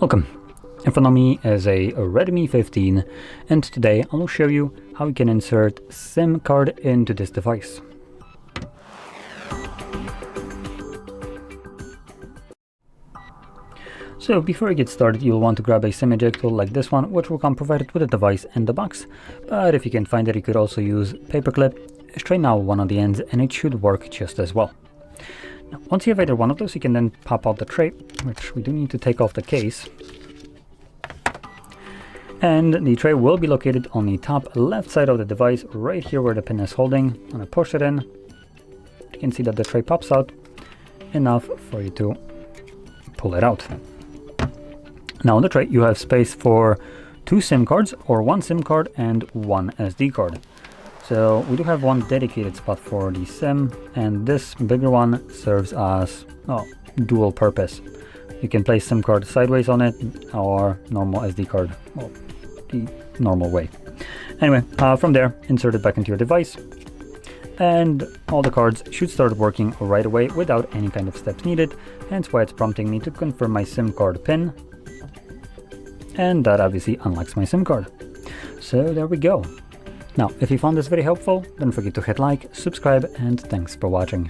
Welcome. In front of me is a Redmi 15, and today I will show you how you can insert SIM card into this device. So before you get started, you'll want to grab a SIM ejector like this one, which will come provided with the device and the box. But if you can find it, you could also use paperclip. Straighten out one of the ends and it should work just as well. Now, once you have either one of those, you can then pop out the tray, which we do need to take off the case. And the tray will be located on the top left side of the device, right here where the pin is holding. I'm gonna push it in. You can see that the tray pops out enough for you to pull it out. Now on the tray you have space for 2 SIM cards, or 1 SIM card and 1 SD card. So we do have one dedicated spot for the SIM, and this bigger one serves as dual purpose. You can place SIM card sideways on it, or normal SD card, well, the normal way. Anyway, from there, insert it back into your device, and all the cards should start working right away without any kind of steps needed, hence why it's prompting me to confirm my SIM card PIN, and that obviously unlocks my SIM card. So there we go. Now, if you found this very helpful, don't forget to hit like, subscribe, and thanks for watching.